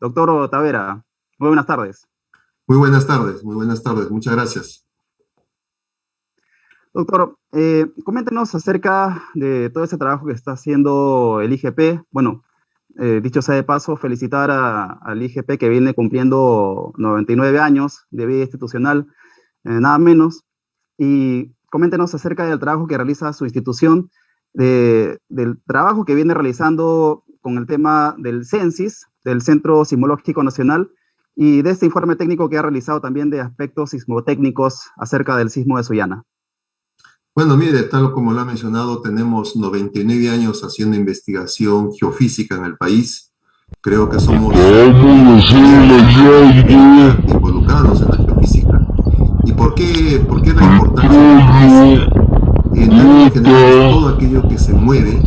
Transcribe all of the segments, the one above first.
Doctor Tavera, muy buenas tardes. Muy buenas tardes, muchas gracias. Doctor, coméntenos acerca de todo ese trabajo que está haciendo el IGP. Bueno, dicho sea de paso, felicitar al IGP que viene cumpliendo 99 años de vida institucional, nada menos. Y coméntenos acerca del trabajo que realiza su institución, del trabajo que viene realizando con el tema del CENSIS, del Centro Sismológico Nacional, y de este informe técnico que ha realizado también de aspectos sismotécnicos acerca del sismo de Sullana. Bueno, mire, tal como lo ha mencionado, tenemos 99 años haciendo investigación geofísica en el país. Creo que somos involucrados en la geofísica. ¿Y por qué la importancia de la geofísica? En términos generales, todo aquello que se mueve,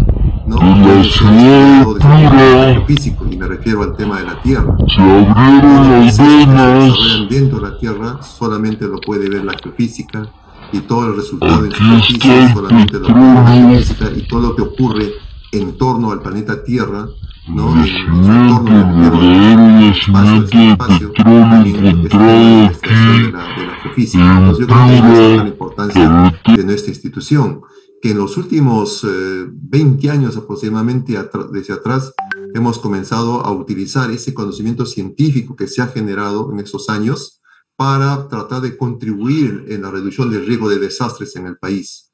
¿no? Puede ser estudiado desde el punto de vista geofísico, y me refiero al tema de la Tierra. Todo lo que se desarrollan dentro de la Tierra solamente lo puede ver la geofísica, y todo el resultado en superficie solamente lo puede ver la geofísica, y todo lo que ocurre en torno al planeta Tierra, ¿no? En su entorno, me refiero al espacio, al ciberespacio, también es tema de investigación de la geofísica. Entonces yo creo que ahí está la importancia de nuestra institución, que en los últimos 20 años aproximadamente desde atrás hemos comenzado a utilizar ese conocimiento científico que se ha generado en estos años para tratar de contribuir en la reducción del riesgo de desastres en el país,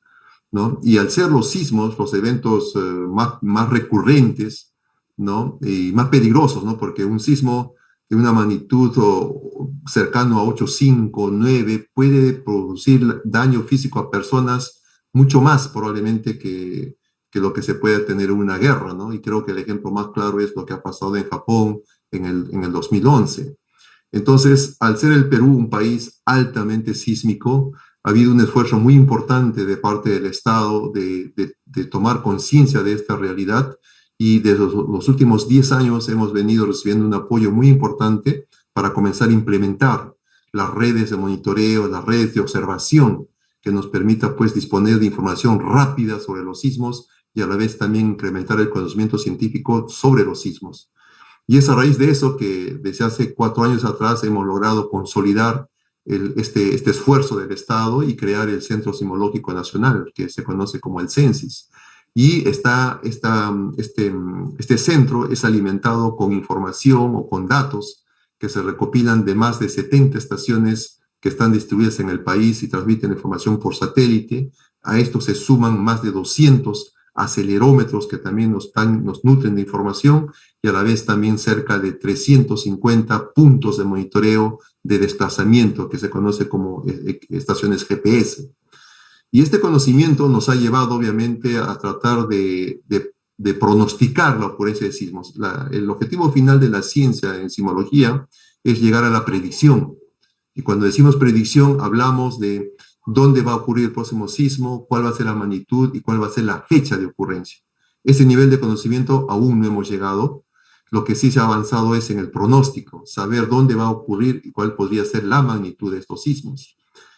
¿no? Y al ser los sismos los eventos más recurrentes, ¿no? Y más peligrosos, ¿no? Porque un sismo de una magnitud cercano a 8,5, 9 puede producir daño físico a personas mucho más probablemente que lo que se puede tener en una guerra, ¿no? Y creo que el ejemplo más claro es lo que ha pasado en Japón en el 2011. Entonces, al ser el Perú un país altamente sísmico, ha habido un esfuerzo muy importante de parte del Estado de tomar conciencia de esta realidad, y desde los últimos 10 años hemos venido recibiendo un apoyo muy importante para comenzar a implementar las redes de monitoreo, las redes de observación que nos permita pues disponer de información rápida sobre los sismos, y a la vez también incrementar el conocimiento científico sobre los sismos. Y es a raíz de eso que desde hace 4 años atrás hemos logrado consolidar este esfuerzo del Estado y crear el Centro Sismológico Nacional, que se conoce como el CENSIS. Y este centro es alimentado con información o con datos que se recopilan de más de 70 estaciones que están distribuidas en el país y transmiten información por satélite. A esto se suman más de 200 acelerómetros que también nos nutren de información, y a la vez también cerca de 350 puntos de monitoreo de desplazamiento que se conoce como estaciones GPS. Y este conocimiento nos ha llevado obviamente a tratar de pronosticar la ocurrencia de sismos. El objetivo final de la ciencia en sismología es llegar a la predicción. Y cuando decimos predicción, hablamos de dónde va a ocurrir el próximo sismo, cuál va a ser la magnitud y cuál va a ser la fecha de ocurrencia. Ese nivel de conocimiento aún no hemos llegado. Lo que sí se ha avanzado es en el pronóstico, saber dónde va a ocurrir y cuál podría ser la magnitud de estos sismos.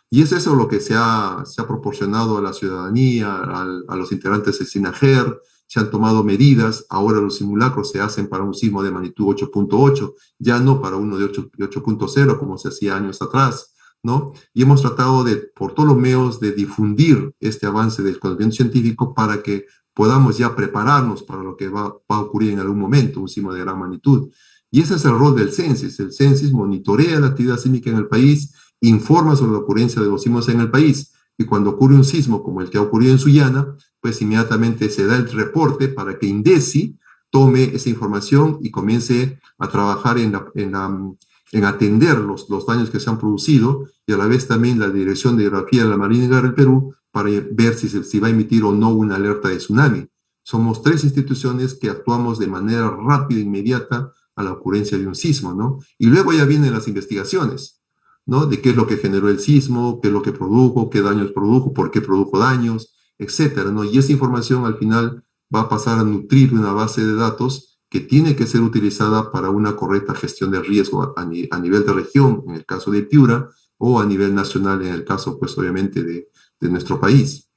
Y es eso lo que se ha proporcionado a la ciudadanía, a los integrantes del SINAGER. Se han tomado medidas. Ahora los simulacros se hacen para un sismo de magnitud 8,8, ya no para uno de 8,0 como se hacía años atrás, ¿no? Y hemos tratado por todos los medios, de difundir este avance del conocimiento científico para que podamos ya prepararnos para lo que va a ocurrir en algún momento, un sismo de gran magnitud. Y ese es el rol del CENSIS. El CENSIS monitorea la actividad sísmica en el país, informa sobre la ocurrencia de los sismos en el país, y cuando ocurre un sismo como el que ha ocurrido en Sullana, pues inmediatamente se da el reporte para que INDECI tome esa información y comience a trabajar en atender los daños que se han producido, y a la vez también la Dirección de Hidrografía de la Marina y Guerra del Perú para ver si va a emitir o no una alerta de tsunami. Somos tres instituciones que actuamos de manera rápida e inmediata a la ocurrencia de un sismo, ¿no? Y luego ya vienen las investigaciones, ¿no? De qué es lo que generó el sismo, qué es lo que produjo, qué daños produjo, por qué produjo daños, etcétera, ¿no? Y esa información al final va a pasar a nutrir una base de datos que tiene que ser utilizada para una correcta gestión de riesgo a nivel de región, en el caso de Piura, o a nivel nacional, en el caso, pues, obviamente, de nuestro país.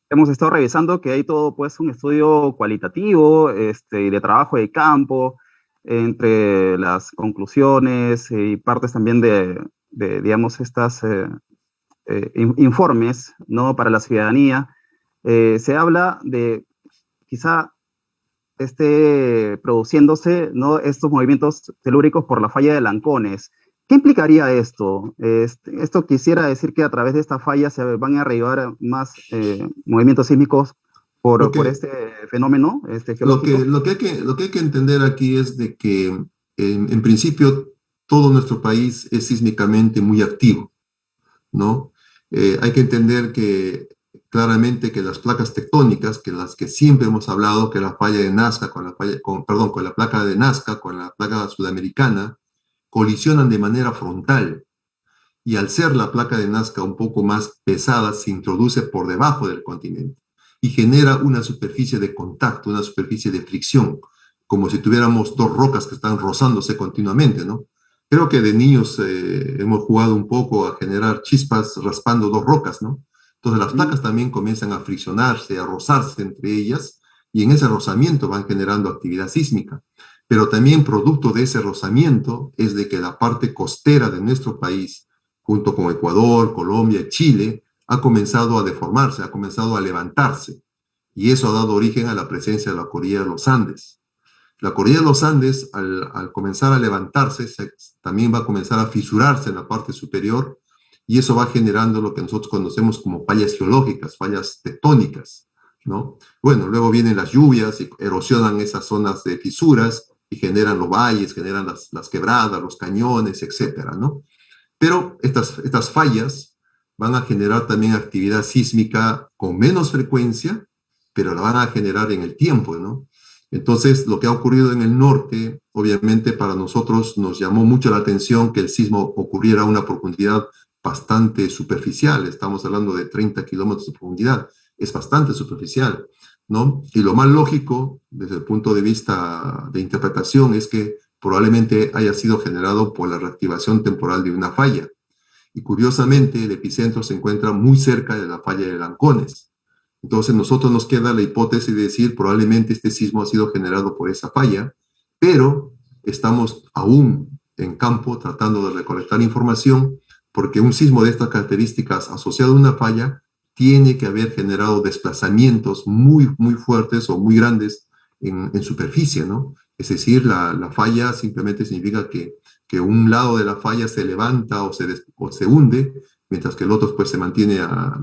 Hemos estado revisando que hay todo pues un estudio cualitativo y de trabajo de campo, entre las conclusiones y partes también digamos, estas informes, ¿no? Para la ciudadanía, se habla de quizá esté produciéndose, ¿no? Estos movimientos telúricos por la falla de Lancones. ¿Qué implicaría esto? Esto quisiera decir que a través de esta falla se van a arribar más movimientos sísmicos Lo por que, este fenómeno geológico. lo que hay que entender aquí es de que en principio todo nuestro país es sísmicamente muy activo, ¿no? Hay que entender que claramente que las placas tectónicas, que las que siempre hemos hablado, que la falla de Nazca perdón, con la placa de Nazca, con la placa sudamericana, colisionan de manera frontal. Y al ser la placa de Nazca un poco más pesada, se introduce por debajo del continente y genera una superficie de contacto, una superficie de fricción, como si tuviéramos dos rocas que están rozándose continuamente, ¿no? Creo que de niños hemos jugado un poco a generar chispas raspando dos rocas, ¿no? Entonces las Mm. placas también comienzan a friccionarse, a rozarse entre ellas, y en ese rozamiento van generando actividad sísmica. Pero también producto de ese rozamiento es de que la parte costera de nuestro país, junto con Ecuador, Colombia y Chile, ha comenzado a deformarse, ha comenzado a levantarse. Y eso ha dado origen a la presencia de la cordillera de los Andes. La cordillera de los Andes, al comenzar a levantarse, también va a comenzar a fisurarse en la parte superior y eso va generando lo que nosotros conocemos como fallas geológicas, fallas tectónicas, ¿no? Bueno, luego vienen las lluvias y erosionan esas zonas de fisuras y generan los valles, generan las quebradas, los cañones, etcétera, ¿no? Pero estas fallas van a generar también actividad sísmica con menos frecuencia, pero la van a generar en el tiempo, ¿no? Entonces, lo que ha ocurrido en el norte, obviamente para nosotros nos llamó mucho la atención que el sismo ocurriera a una profundidad bastante superficial. Estamos hablando de 30 kilómetros de profundidad. Es bastante superficial, ¿no? Y lo más lógico, desde el punto de vista de interpretación, es que probablemente haya sido generado por la reactivación temporal de una falla. Y curiosamente, el epicentro se encuentra muy cerca de la falla de Lancones. Entonces, nosotros nos queda la hipótesis de decir probablemente este sismo ha sido generado por esa falla, pero estamos aún en campo tratando de recolectar información porque un sismo de estas características asociado a una falla tiene que haber generado desplazamientos muy fuertes o muy grandes en superficie, ¿no? Es decir, la falla simplemente significa que un lado de la falla se levanta o se hunde, mientras que el otro pues se mantiene a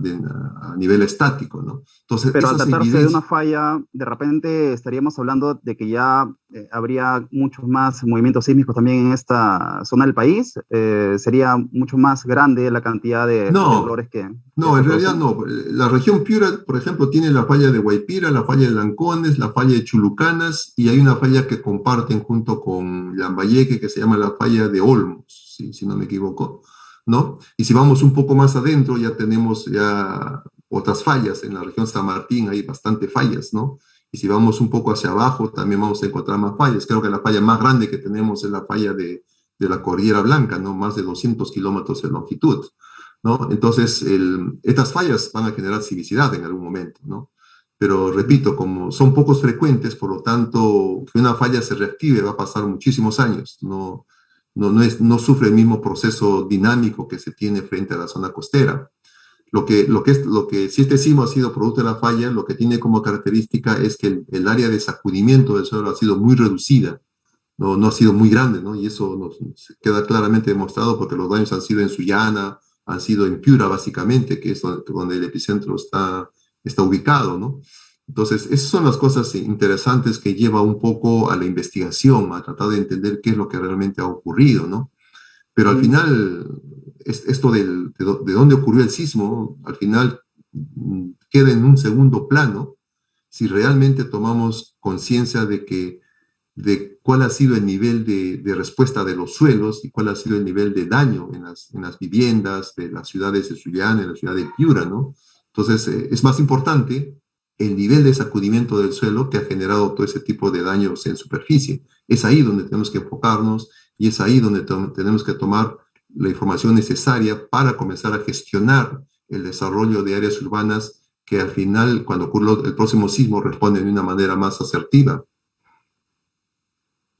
nivel estático, ¿no? Entonces, Pero al esas tratarse de una evidencias, falla, de repente estaríamos hablando de que ya habría muchos más movimientos sísmicos también en esta zona del país. Sería mucho más grande la cantidad de no, temblores que no, se en realidad producen. no. La región Piura, por ejemplo, tiene la falla de Guaipira, la falla de Lancones, la falla de Chulucanas, y hay una falla que comparten junto con Lambayeque que se llama la falla de Olmos, si no me equivoco, ¿no? Y si vamos un poco más adentro, ya tenemos ya otras fallas. En la región San Martín hay bastante fallas, ¿no? Y si vamos un poco hacia abajo, también vamos a encontrar más fallas. Creo que la falla más grande que tenemos es la falla de la Cordillera Blanca, ¿no? Más de 200 kilómetros de longitud, ¿no? Entonces, estas fallas van a generar sismicidad en algún momento, ¿no? Pero Ujú. repito, como son pocos frecuentes, por lo tanto, que una falla se reactive va a pasar muchísimos años. No sufre el mismo proceso dinámico que se tiene frente a la zona costera. Si este sismo ha sido producto de la falla, lo que tiene como característica es que el área de sacudimiento del suelo ha sido muy reducida, no ha sido muy grande, ¿no? Y eso nos queda claramente demostrado porque los daños han sido en Sullana, han sido en Piura, básicamente, que es donde el epicentro está ubicado, ¿no? Entonces, esas son las cosas interesantes que lleva un poco a la investigación, a tratar de entender qué es lo que realmente ha ocurrido, ¿no? Pero al Mm. final, esto de dónde ocurrió el sismo, al final queda en un segundo plano si realmente tomamos conciencia de cuál ha sido el nivel de respuesta de los suelos y cuál ha sido el nivel de daño en las viviendas de las ciudades de Sullana, en la ciudad de Piura, ¿no? Entonces, es más importante el nivel de sacudimiento del suelo que ha generado todo ese tipo de daños en superficie. Es ahí donde tenemos que enfocarnos y es ahí donde tenemos que tomar la información necesaria para comenzar a gestionar el desarrollo de áreas urbanas que al final, cuando ocurra el próximo sismo, responden de una manera más asertiva.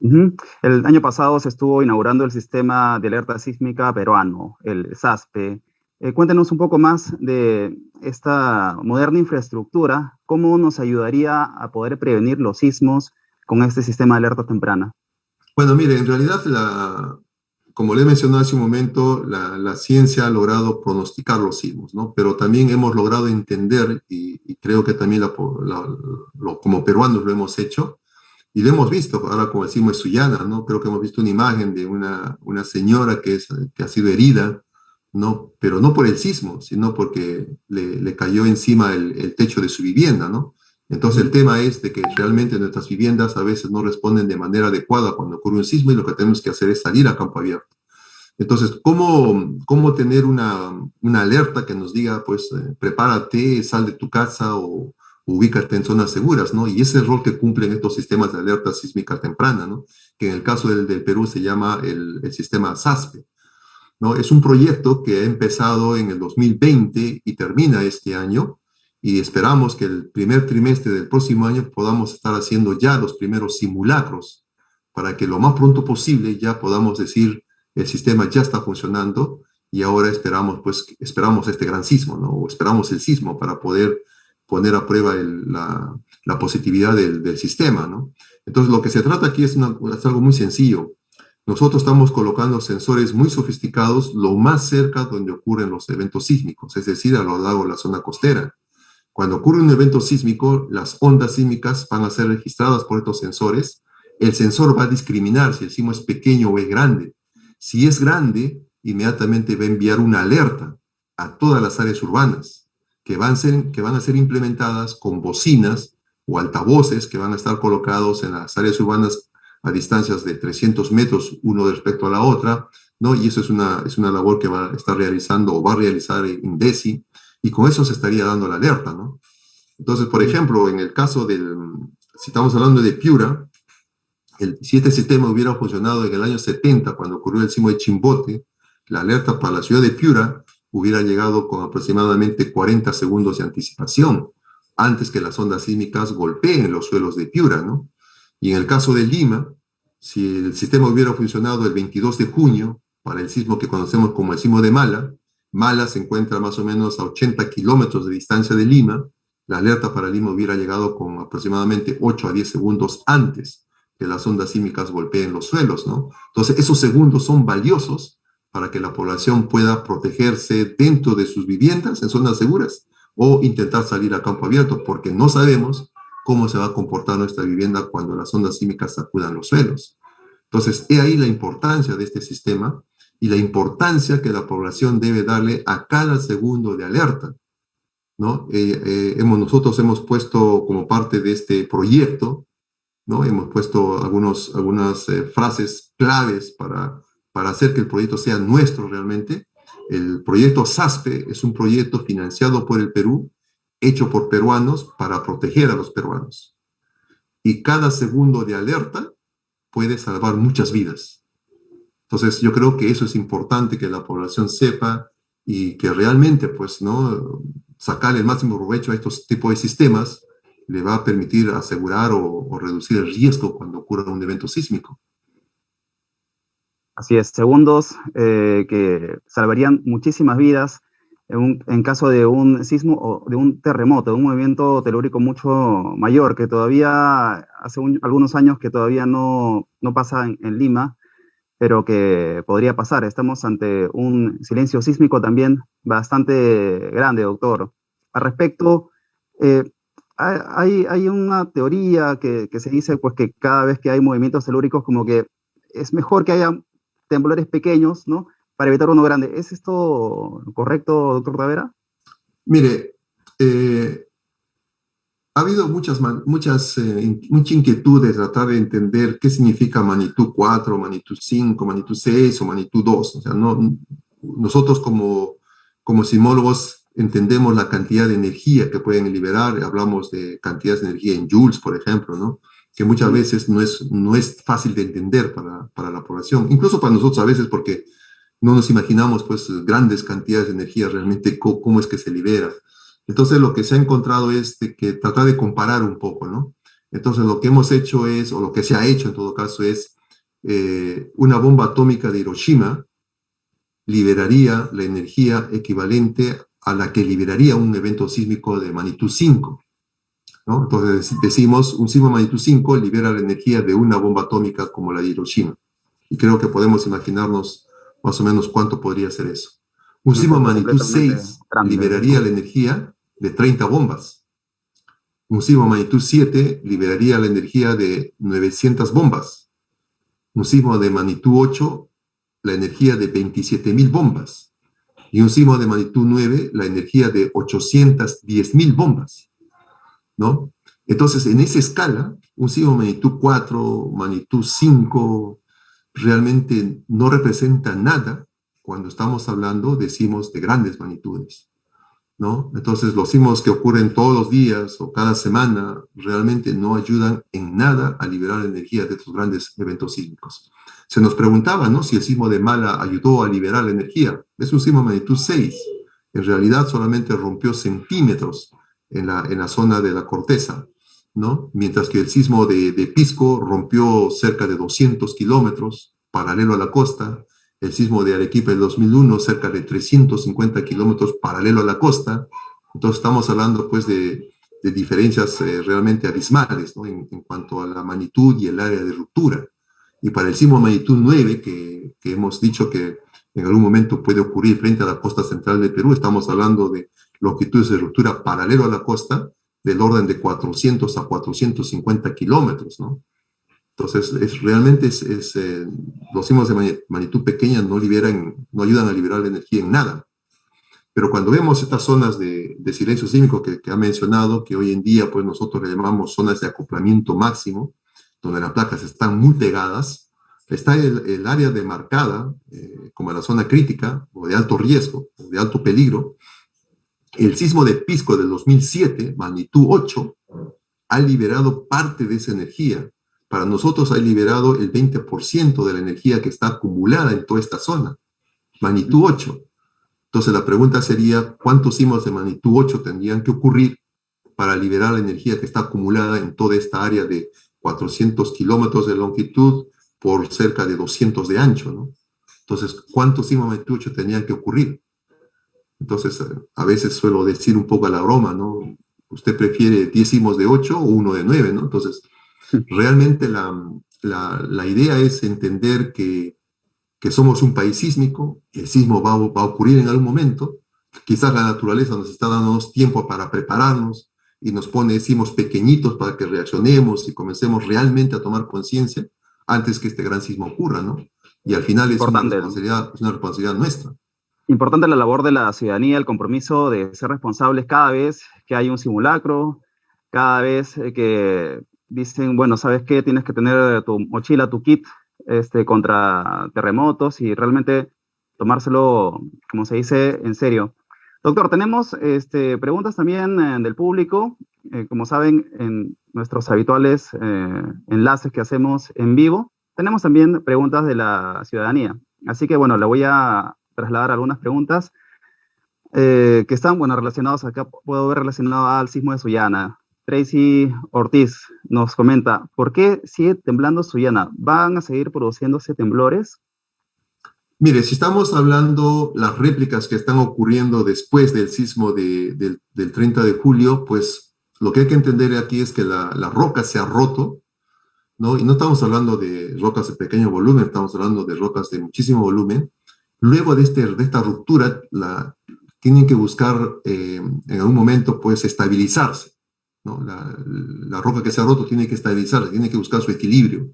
Ujú. El año pasado se estuvo inaugurando el sistema de alerta sísmica peruano, el SASPE. Cuéntenos un poco más de esta moderna infraestructura, cómo nos ayudaría a poder prevenir los sismos con este sistema de alerta temprana. Bueno, mire, en realidad, como le he mencionado hace un momento, la ciencia ha logrado pronosticar los sismos, ¿no? Pero también hemos logrado entender, y creo que también como peruanos lo hemos hecho, y lo hemos visto, ahora como decimos, es Sullana, ¿no? Creo que hemos visto una imagen de una señora que ha sido herida, ¿no? Pero no por el sismo, sino porque le cayó encima el techo de su vivienda, ¿no? Entonces el Ujú. tema es de que realmente nuestras viviendas a veces no responden de manera adecuada cuando ocurre un sismo y lo que tenemos que hacer es salir a campo abierto. Entonces, ¿cómo tener una alerta que nos diga, pues, prepárate, sal de tu casa o ubícate en zonas seguras, ¿no? Y ese es el rol que cumplen estos sistemas de alerta sísmica temprana, ¿no? Que en el caso del Perú se llama el sistema SASPE, ¿no? Es un proyecto que ha empezado en el 2020 y termina este año y esperamos que el primer trimestre del próximo año podamos estar haciendo ya los primeros simulacros para que lo más pronto posible ya podamos decir el sistema ya está funcionando y ahora esperamos este gran sismo, ¿no? O esperamos el sismo para poder poner a prueba la positividad del sistema, ¿no? Entonces, lo que se trata aquí es algo muy sencillo. Nosotros estamos colocando sensores muy sofisticados lo más cerca donde ocurren los eventos sísmicos, es decir, a lo largo de la zona costera. Cuando ocurre un evento sísmico, las ondas sísmicas van a ser registradas por estos sensores. El sensor va a discriminar si el sismo es pequeño o es grande. Si es grande, inmediatamente va a enviar una alerta a todas las áreas urbanas que van a ser implementadas con bocinas o altavoces que van a estar colocados en las áreas urbanas a distancias de 300 metros uno respecto a la otra, ¿no? Y eso es una labor que va a estar realizando o va a realizar INDECI, y con eso se estaría dando la alerta, ¿no? Entonces, por Mm. ejemplo, en el caso si estamos hablando de Piura, si este sistema hubiera funcionado en el año 70, cuando ocurrió el sismo de Chimbote, la alerta para la ciudad de Piura hubiera llegado con aproximadamente 40 segundos de anticipación, antes que las ondas sísmicas golpeen los suelos de Piura, ¿no? Y en el caso de Lima, si el sistema hubiera funcionado el 22 de junio, para el sismo que conocemos como el sismo de Mala, Mala se encuentra más o menos a 80 kilómetros de distancia de Lima, la alerta para Lima hubiera llegado con aproximadamente 8 a 10 segundos antes que las ondas sísmicas golpeen los suelos, ¿no? Entonces, esos segundos son valiosos para que la población pueda protegerse dentro de sus viviendas, en zonas seguras, o intentar salir a campo abierto, porque no sabemos cómo se va a comportar nuestra vivienda cuando las ondas sísmicas sacudan los suelos. Entonces, he ahí la importancia de este sistema y la importancia que la población debe darle a cada segundo de alerta, ¿no? Nosotros hemos puesto como parte de este proyecto, ¿no? Hemos puesto algunas frases claves para hacer que el proyecto sea nuestro realmente. El proyecto SASPE es un proyecto financiado por el Perú, hecho por peruanos para proteger a los peruanos. Y cada segundo de alerta puede salvar muchas vidas. Entonces, yo creo que eso es importante que la población sepa y que realmente, pues, ¿no? Sacar el máximo provecho a estos tipos de sistemas le va a permitir asegurar o reducir el riesgo cuando ocurra un evento sísmico. Así es, segundos que salvarían muchísimas vidas en caso de un sismo o de un terremoto, de un movimiento telúrico mucho mayor, que todavía hace algunos años que todavía no pasa en Lima, pero que podría pasar. Estamos ante un silencio sísmico también bastante grande, doctor. Al respecto, eh, hay una teoría que se dice pues, que cada vez que hay movimientos telúricos, como que es mejor que haya temblores pequeños, ¿no? Para evitar uno grande. ¿Es esto correcto, doctor Tavera? Mire, ha habido mucha inquietud de tratar de entender qué significa magnitud 4, magnitud 5, magnitud 6 o magnitud 2. O sea, nosotros como sismólogos entendemos la cantidad de energía que pueden liberar, hablamos de cantidades de energía en joules, por ejemplo, ¿no? Que muchas Ujú. veces no es fácil de entender para la población, incluso para nosotros a veces porque no nos imaginamos pues grandes cantidades de energía realmente, cómo es que se libera. Entonces lo que se ha encontrado es de que tratar de comparar un poco, ¿no? Entonces lo que hemos hecho es, o lo que se ha hecho en todo caso es, una bomba atómica de Hiroshima liberaría la energía equivalente a la que liberaría un evento sísmico de magnitud 5, ¿no? Entonces decimos, un sismo de magnitud 5 libera la energía de una bomba atómica como la de Hiroshima. Y creo que podemos imaginarnos más o menos cuánto podría ser eso. Un Un sismo de efecto magnitud completamente 6 grande, liberaría ¿no? la energía de 30 bombas. Un sismo de magnitud 7 liberaría la energía de 900 bombas. Un sismo de magnitud 8, la energía de 27.000 bombas. Y un sismo de magnitud 9, la energía de 810.000 bombas, ¿no? Entonces, en esa escala, un sismo de magnitud 4, magnitud 5, realmente no representa nada cuando estamos hablando, decimos, de grandes magnitudes, ¿no? Entonces, los sismos que ocurren todos los días o cada semana realmente no ayudan en nada a liberar energía de estos grandes eventos sísmicos. Se nos preguntaba, ¿no?, si el sismo de Mala ayudó a liberar la energía. Es un sismo de magnitud 6. En realidad solamente rompió centímetros en la zona de la corteza, ¿no? Mientras que el sismo de Pisco rompió cerca de 200 kilómetros paralelo a la costa. El sismo de Arequipa del 2001, cerca de 350 kilómetros paralelo a la costa. Entonces estamos hablando pues de diferencias realmente abismales, ¿no?, en cuanto a la magnitud y el área de ruptura. Y para el sismo de magnitud 9, que hemos dicho que en algún momento puede ocurrir frente a la costa central de Perú, estamos hablando de longitudes de ruptura paralelo a la costa del orden de 400 a 450 kilómetros, ¿no? Entonces, realmente los sismos de magnitud pequeña no ayudan a liberar la energía en nada. Pero cuando vemos estas zonas de silencio sísmico que ha mencionado, que hoy en día pues nosotros le llamamos zonas de acoplamiento máximo, donde las placas están muy pegadas, está el área demarcada como la zona crítica o de alto riesgo, o de alto peligro. El sismo de Pisco del 2007, magnitud 8, ha liberado parte de esa energía. Para nosotros ha liberado el 20% de la energía que está acumulada en toda esta zona, magnitud 8. Entonces la pregunta sería, ¿cuántos sismos de magnitud 8 tendrían que ocurrir para liberar la energía que está acumulada en toda esta área de 400 kilómetros de longitud por cerca de 200 de ancho, ¿no? Entonces, ¿cuántos sismos de magnitud 8 tendrían que ocurrir? Entonces, a veces suelo decir un poco a la broma, ¿no? ¿Usted prefiere 10 sismos de 8 o uno de 9, ¿no? Entonces, realmente la idea es entender que somos un país sísmico, el sismo va a ocurrir en algún momento, quizás la naturaleza nos está dando tiempo para prepararnos y nos pone sismos pequeñitos para que reaccionemos y comencemos realmente a tomar conciencia antes que este gran sismo ocurra, ¿no? Y al final Importante, ¿no? es una responsabilidad nuestra. Importante la labor de la ciudadanía, el compromiso de ser responsables cada vez que hay un simulacro, cada vez que dicen, bueno, ¿sabes qué? Tienes que tener tu mochila, tu kit contra terremotos y realmente tomárselo, como se dice, en serio. Doctor, tenemos preguntas también del público. Como saben, en nuestros habituales enlaces que hacemos en vivo, tenemos también preguntas de la ciudadanía. Así que, bueno, le voy a trasladar algunas preguntas que están, bueno, relacionados acá, puedo ver relacionado al sismo de Sullana. Tracy Ortiz nos comenta, ¿por qué sigue temblando Sullana? ¿Van a seguir produciéndose temblores? Mire, si estamos hablando las réplicas que están ocurriendo después del sismo del 30 de julio, pues lo que hay que entender aquí es que la roca se ha roto, ¿no? Y no estamos hablando de rocas de pequeño volumen, estamos hablando de rocas de muchísimo volumen. Luego de esta ruptura, tienen que buscar en algún momento, pues, estabilizarse, ¿no? La roca que se ha roto tiene que estabilizarse, tiene que buscar su equilibrio.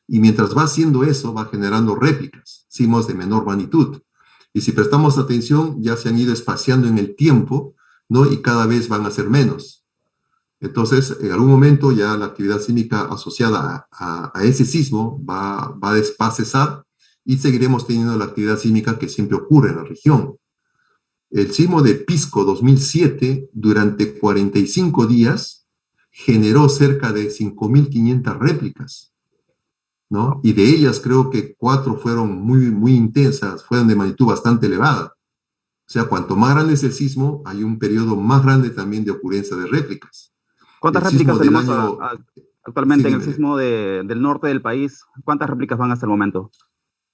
Y mientras va haciendo eso, va generando réplicas, sismos de menor magnitud. Y si prestamos atención, ya se han ido espaciando en el tiempo, ¿no? Y cada vez van a ser menos. Entonces, en algún momento ya la actividad sísmica asociada a ese sismo va a cesar y seguiremos teniendo la actividad sísmica que siempre ocurre en la región. El sismo de Pisco 2007, durante 45 días, generó cerca de 5.500 réplicas, ¿no? Y de ellas creo que 4 fueron muy, muy intensas, fueron de magnitud bastante elevada. O sea, cuanto más grande es el sismo, hay un periodo más grande también de ocurrencia de réplicas. ¿Cuántas El réplicas sismo del tenemos año, Actualmente Sí, en el dime. sismo del norte del país, ¿cuántas réplicas van hasta el momento?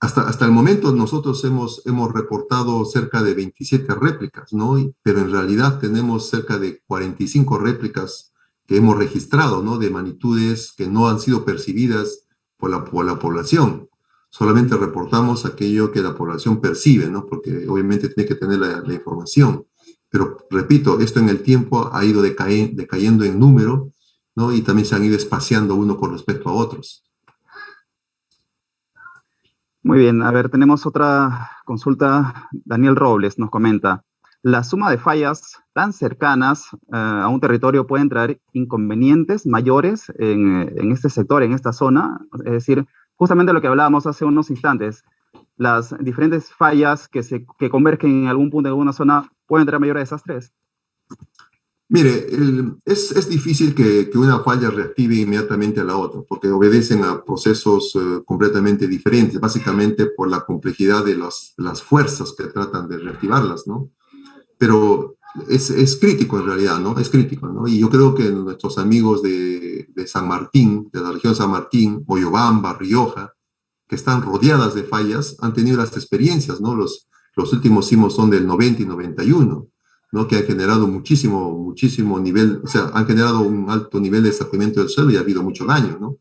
Hasta el momento nosotros hemos reportado cerca de 27 réplicas, ¿no? Pero en realidad tenemos cerca de 45 réplicas que hemos registrado, ¿no? De magnitudes que no han sido percibidas por la población. Solamente reportamos aquello que la población percibe, ¿no? Porque obviamente tiene que tener la información. Pero repito, esto en el tiempo ha ido decayendo en número, ¿no? Y también se han ido espaciando uno con respecto a otros. Muy bien, a ver, tenemos otra consulta. Daniel Robles nos comenta, la suma de fallas tan cercanas a un territorio pueden traer inconvenientes mayores en este sector, en esta zona. Es decir, justamente lo que hablábamos hace unos instantes, las diferentes fallas que convergen en algún punto, en alguna zona, pueden traer mayores desastres. Mire, es difícil que una falla reactive inmediatamente a la otra, porque obedecen a procesos completamente diferentes, básicamente por la complejidad de las fuerzas que tratan de reactivarlas, ¿no? Pero es crítico en realidad, ¿no? Es crítico, ¿no? Y yo creo que nuestros amigos de San Martín, de la región San Martín, Moyobamba, Rioja, que están rodeadas de fallas, han tenido las experiencias, ¿no? Los últimos sismos son del 90 y 91, ¿no? Que han generado muchísimo nivel, o sea, han generado un alto nivel de sacudiimiento del suelo y ha habido mucho daño, ¿no?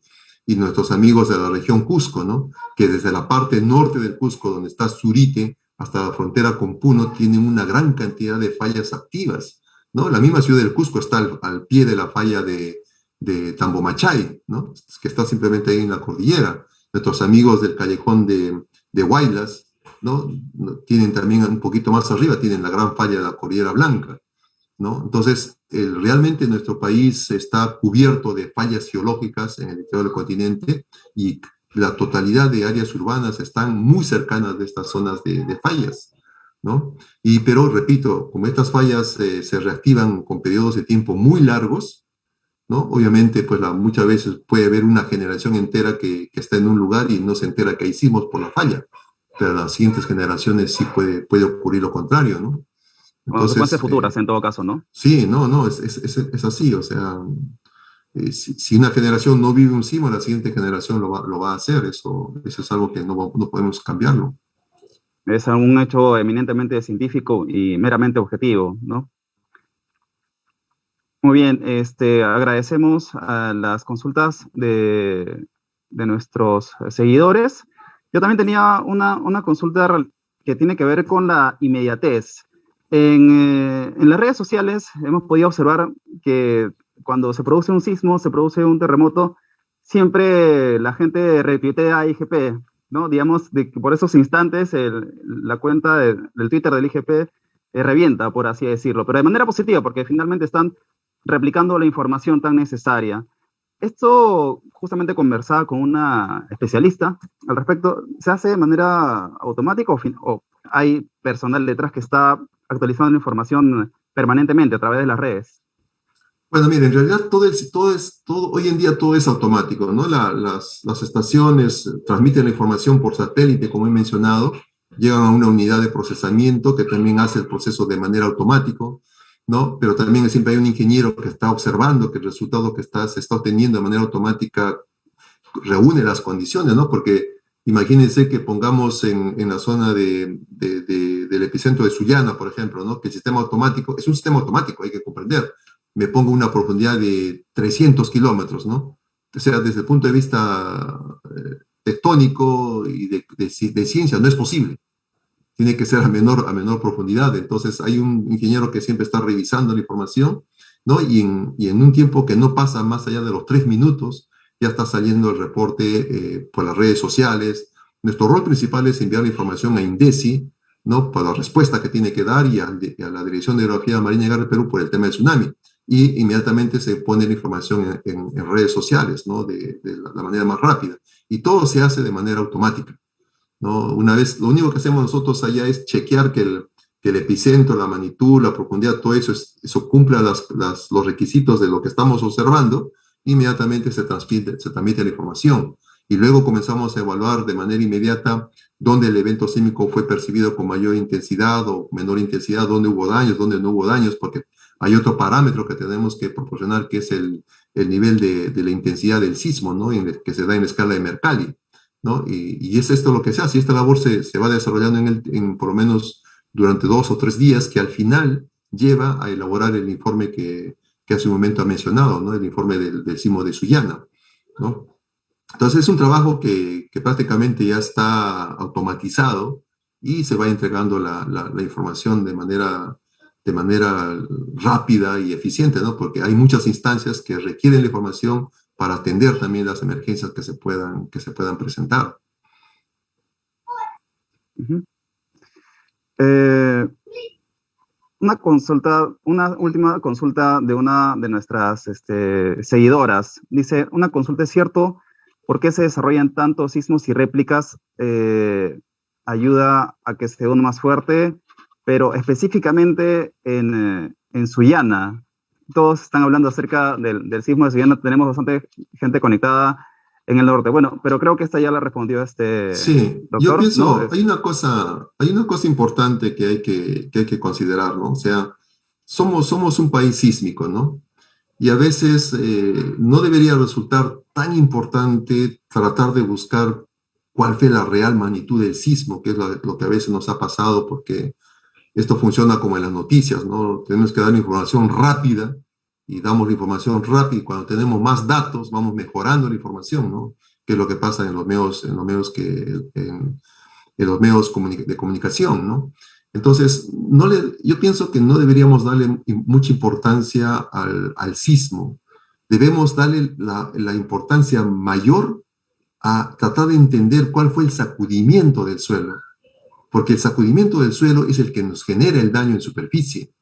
Y nuestros amigos de la región Cusco, ¿no? Que desde la parte norte del Cusco, donde está Surite, hasta la frontera con Puno, tienen una gran cantidad de fallas activas, ¿no? La misma ciudad del Cusco está al pie de la falla de Tambomachay, ¿no? Que está simplemente ahí en la cordillera. Nuestros amigos del callejón de Huaylas, ¿no? Tienen también un poquito más arriba, tienen la gran falla de la Cordillera Blanca, ¿no? Entonces, realmente nuestro país está cubierto de fallas geológicas en el interior del continente y la totalidad de áreas urbanas están muy cercanas de estas zonas de fallas, ¿no? Pero, repito, como estas fallas se reactivan con periodos de tiempo muy largos, ¿no? Obviamente, pues muchas veces puede haber una generación entera que está en un lugar y no se entera que hay sismos por la falla, pero las siguientes generaciones sí puede ocurrir lo contrario, ¿no? Consecuencias Entonces, futuras en todo caso, ¿no? sí, no, es así, o sea, si una generación no vive un sismo, la siguiente generación lo va a hacer, eso es algo que no podemos cambiarlo. Es un hecho eminentemente científico y meramente objetivo, ¿no? Muy bien, agradecemos a las consultas de nuestros seguidores. Yo también tenía una consulta que tiene que ver con la inmediatez. En las redes sociales hemos podido observar que cuando se produce un sismo, se produce un terremoto, siempre la gente retuitea IGP, ¿no? Digamos, de que por esos instantes la cuenta del Twitter del IGP revienta, por así decirlo, pero de manera positiva, porque finalmente están replicando la información tan necesaria. Esto justamente conversaba con una especialista al respecto. ¿Se hace de manera automática o hay personal detrás que está actualizando la información permanentemente a través de las redes? Bueno, mire, en realidad hoy en día todo es automático, ¿no? Las estaciones transmiten la información por satélite, como he mencionado, llegan a una unidad de procesamiento que también hace el proceso de manera automática, ¿no? Pero también siempre hay un ingeniero que está observando que el resultado se está obteniendo de manera automática reúne las condiciones, ¿no? Porque imagínense que pongamos en la zona del epicentro de Sullana, por ejemplo, ¿no? Que el sistema automático, es un sistema automático, hay que comprender. Me pongo una profundidad de 300 kilómetros, ¿no? O sea, desde el punto de vista tectónico y de ciencia, no es posible. Tiene que ser a menor profundidad. Entonces, hay un ingeniero que siempre está revisando la información, ¿no? Y en un tiempo que no pasa más allá de los 3 minutos, ya está saliendo el reporte por las redes sociales. Nuestro rol principal es enviar la información a INDECI, ¿no? Para la respuesta que tiene que dar y a la Dirección de Hidrografía Marina y Guerra del Perú por el tema del tsunami. Y inmediatamente se pone la información en redes sociales, ¿no? De la manera más rápida. Y todo se hace de manera automática, ¿no? Una vez, lo único que hacemos nosotros allá es chequear que el epicentro, la magnitud, la profundidad, todo eso cumpla los requisitos de lo que estamos observando, inmediatamente se transmite la información. Y luego comenzamos a evaluar de manera inmediata dónde el evento sísmico fue percibido con mayor intensidad o menor intensidad, dónde hubo daños, dónde no hubo daños, porque hay otro parámetro que tenemos que proporcionar, que es el nivel de la intensidad del sismo, ¿no? Que se da en la escala de Mercalli, ¿no? Y es esto lo que se hace, y esta labor se va desarrollando por lo menos durante 2 o 3 días, que al final lleva a elaborar el informe que hace un momento ha mencionado, ¿no? El informe del sismo de Sullana, ¿no? Entonces es un trabajo que prácticamente ya está automatizado y se va entregando la información de manera rápida y eficiente, ¿no? Porque hay muchas instancias que requieren la información para atender también las emergencias que se puedan presentar. Ujú. Una última consulta de una de nuestras seguidoras. Dice, una consulta, ¿es cierto por qué se desarrollan tantos sismos y réplicas? Ayuda a que esté uno más fuerte, pero específicamente en Sullana. Todos están hablando acerca del sismo de Sullana. Tenemos bastante gente conectada en el norte. Bueno, pero creo que esta ya la respondió este Sí, yo doctor, ¿no? pienso, hay una cosa importante que hay que considerar, ¿no? O sea, somos un país sísmico, ¿no? Y a veces no debería resultar tan importante tratar de buscar cuál fue la real magnitud del sismo, que es lo que a veces nos ha pasado, porque esto funciona como en las noticias, ¿no? Tenemos que dar información rápida y damos la información rápida, y cuando tenemos más datos vamos mejorando la información, ¿no? Que es lo que pasa en los medios de comunicación, ¿no? Entonces, yo pienso que no deberíamos darle mucha importancia al sismo. Debemos darle la importancia mayor a tratar de entender cuál fue el sacudimiento del suelo, porque el sacudimiento del suelo es el que nos genera el daño en superficie.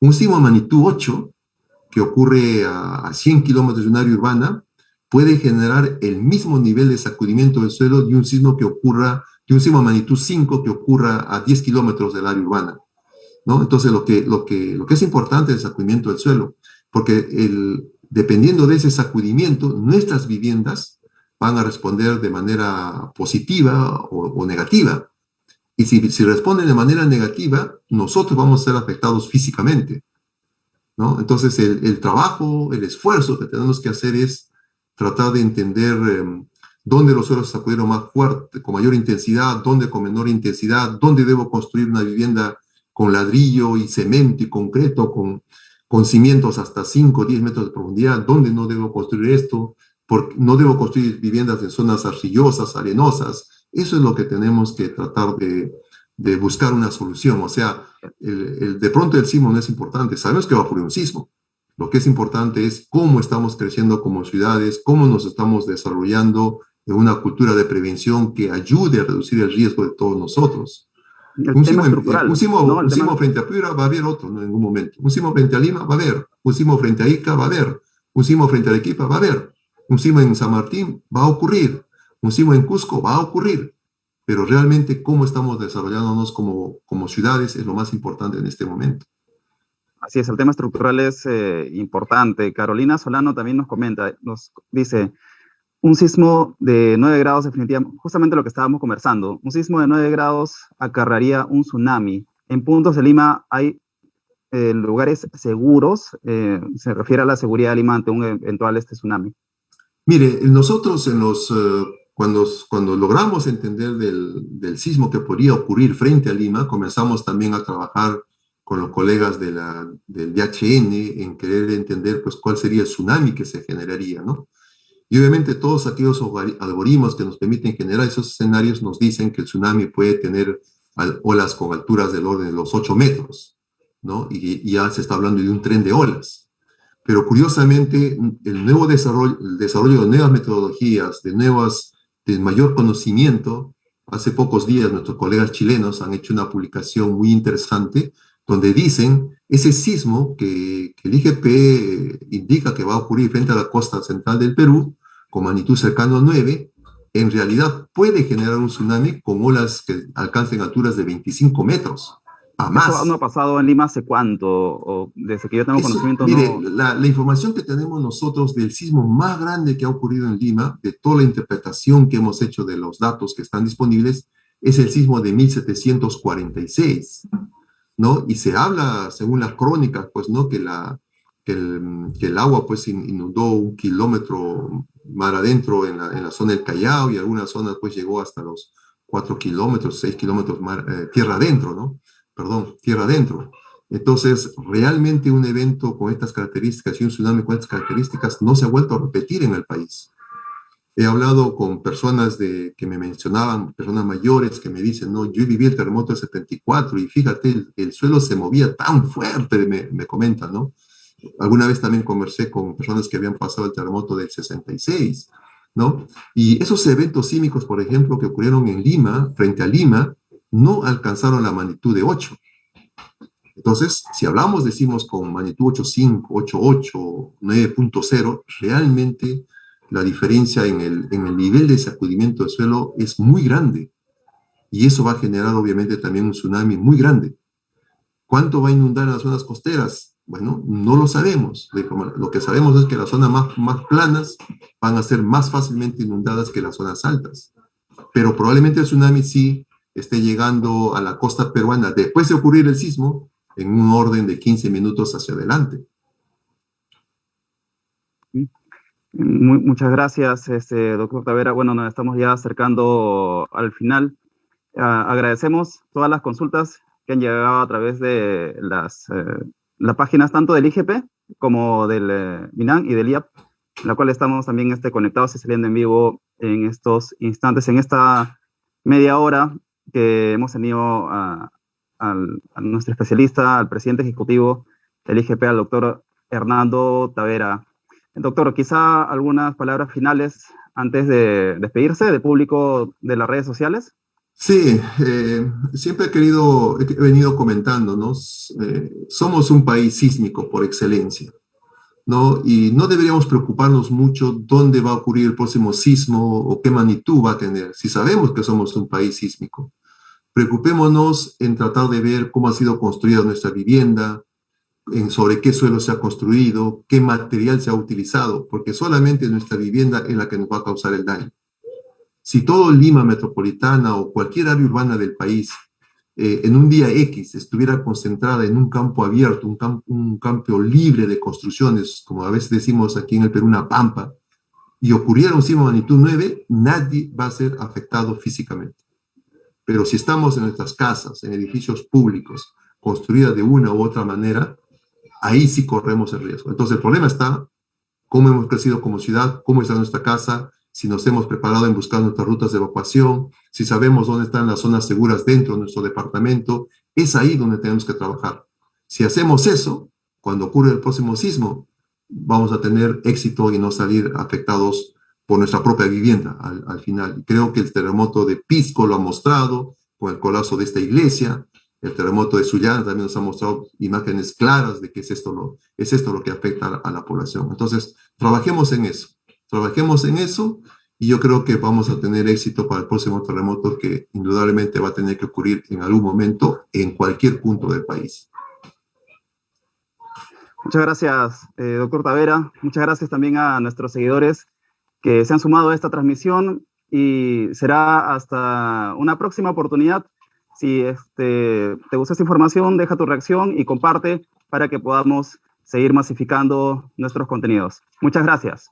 Un sismo de magnitud 8 que ocurre a 100 kilómetros de un área urbana puede generar el mismo nivel de sacudimiento del suelo de un sismo de magnitud 5 que ocurra a 10 kilómetros del área urbana, ¿no? Entonces, lo que es importante es el sacudimiento del suelo, porque dependiendo de ese sacudimiento, nuestras viviendas van a responder de manera positiva o negativa. Y si responden de manera negativa, nosotros vamos a ser afectados físicamente, ¿no? Entonces, el trabajo, el esfuerzo que tenemos que hacer es tratar de entender dónde los suelos se sacudieron más fuerte, con mayor intensidad, dónde con menor intensidad, dónde debo construir una vivienda con ladrillo y cemento y concreto, con cimientos hasta 5 o 10 metros de profundidad, dónde no debo construir esto, porque no debo construir viviendas en zonas arcillosas, arenosas. Eso es lo que tenemos que tratar de buscar una solución. O sea, de pronto el sismo no es importante, sabemos que va a ocurrir un sismo. Lo que es importante es cómo estamos creciendo como ciudades, cómo nos estamos desarrollando en una cultura de prevención que ayude a reducir el riesgo de todos nosotros. El Un tema sismo, un estructural, sismo, ¿no? un El sismo tema, frente a Piura va a haber otro, ¿no? En algún momento. Un sismo frente a Lima va a haber. Un sismo frente a Ica va a haber. Un sismo frente a Arequipa va a haber. Un sismo en San Martín va a ocurrir. Un sismo en Cusco va a ocurrir. Pero realmente cómo estamos desarrollándonos como ciudades es lo más importante en este momento. así es, el tema estructural es importante. Carolina Solano también nos comenta, nos dice, un sismo de 9 grados definitivamente, justamente lo que estábamos conversando, un sismo de 9 grados acarrearía un tsunami. En puntos de Lima hay lugares seguros, se refiere a la seguridad de Lima ante un eventual tsunami. Mire, nosotros cuando logramos entender del sismo que podría ocurrir frente a Lima, comenzamos también a trabajar con los colegas del DHN en querer entender pues, cuál sería el tsunami que se generaría, ¿no? Y obviamente todos aquellos algoritmos que nos permiten generar esos escenarios nos dicen que el tsunami puede tener olas con alturas del orden de los 8 metros, ¿no? Y ya se está hablando de un tren de olas. Pero curiosamente, el desarrollo de nuevas metodologías, de mayor conocimiento, hace pocos días nuestros colegas chilenos han hecho una publicación muy interesante donde dicen ese sismo que el IGP indica que va a ocurrir frente a la costa central del Perú, con magnitud cercano a 9, en realidad puede generar un tsunami con olas que alcancen alturas de 25 metros, a Eso no ha más. pasado en Lima hace cuánto, o desde que yo tengo conocimiento Mire, no. la información que tenemos nosotros del sismo más grande que ha ocurrido en Lima, de toda la interpretación que hemos hecho de los datos que están disponibles, es el sismo de 1746, ¿no? Y se habla, según las crónicas, pues, ¿no? Que que el agua pues inundó 1 kilómetro mar adentro en la zona del Callao y algunas zonas pues llegó hasta los 4 kilómetros, 6 kilómetros tierra adentro, ¿no? Perdón, tierra adentro. Entonces, realmente un evento con estas características y un tsunami con estas características no se ha vuelto a repetir en el país. He hablado con personas que me mencionaban, personas mayores que me dicen, no, yo viví el terremoto del 74 y fíjate, el suelo se movía tan fuerte, me comentan, ¿no? Alguna vez también conversé con personas que habían pasado el terremoto del 66, ¿no? Y esos eventos sísmicos, por ejemplo, que ocurrieron en Lima, frente a Lima, no alcanzaron la magnitud de 8. Entonces, si hablamos, decimos con magnitud 8.5, 8.8, 9.0, realmente la diferencia en el nivel de sacudimiento del suelo es muy grande. Y eso va a generar obviamente también un tsunami muy grande. ¿Cuánto va a inundar las zonas costeras? Bueno, no lo sabemos. Lo que sabemos es que las zonas más planas van a ser más fácilmente inundadas que las zonas altas. Pero probablemente el tsunami sí esté llegando a la costa peruana después de ocurrir el sismo en un orden de 15 minutos hacia adelante. Muchas gracias, doctor Tavera. Bueno, nos estamos ya acercando al final. Agradecemos todas las consultas que han llegado a través de las páginas tanto del IGP como del MINAN y del IAP, en la cual estamos también conectados y saliendo en vivo en estos instantes, en esta media hora que hemos tenido a nuestro especialista, al presidente ejecutivo del IGP, al doctor Hernando Tavera. Doctor, quizá algunas palabras finales antes de despedirse del público de las redes sociales. Sí, siempre he venido comentándonos, somos un país sísmico por excelencia, ¿no? Y no deberíamos preocuparnos mucho dónde va a ocurrir el próximo sismo o qué magnitud va a tener, si sabemos que somos un país sísmico. Preocupémonos en tratar de ver cómo ha sido construida nuestra vivienda, sobre qué suelo se ha construido, qué material se ha utilizado, porque solamente nuestra vivienda es la que nos va a causar el daño. Si todo Lima metropolitana o cualquier área urbana del país en un día X estuviera concentrada en un campo abierto, un campo libre de construcciones, como a veces decimos aquí en el Perú, una pampa, y ocurriera un sismo de magnitud 9, nadie va a ser afectado físicamente. Pero si estamos en nuestras casas, en edificios públicos, construidas de una u otra manera, ahí sí corremos el riesgo. Entonces el problema está cómo hemos crecido como ciudad, cómo está nuestra casa, si nos hemos preparado en buscar nuestras rutas de evacuación, si sabemos dónde están las zonas seguras dentro de nuestro departamento, es ahí donde tenemos que trabajar. Si hacemos eso, cuando ocurre el próximo sismo, vamos a tener éxito y no salir afectados por nuestra propia vivienda al final. Creo que el terremoto de Pisco lo ha mostrado, con el colapso de esta iglesia, el terremoto de Sullana también nos ha mostrado imágenes claras de que es esto lo que afecta a la población. Entonces, trabajemos en eso y yo creo que vamos a tener éxito para el próximo terremoto que indudablemente va a tener que ocurrir en algún momento en cualquier punto del país. Muchas gracias, doctor Tavera. Muchas gracias también a nuestros seguidores que se han sumado a esta transmisión y será hasta una próxima oportunidad. Si te gusta esta información, deja tu reacción y comparte para que podamos seguir masificando nuestros contenidos. Muchas gracias.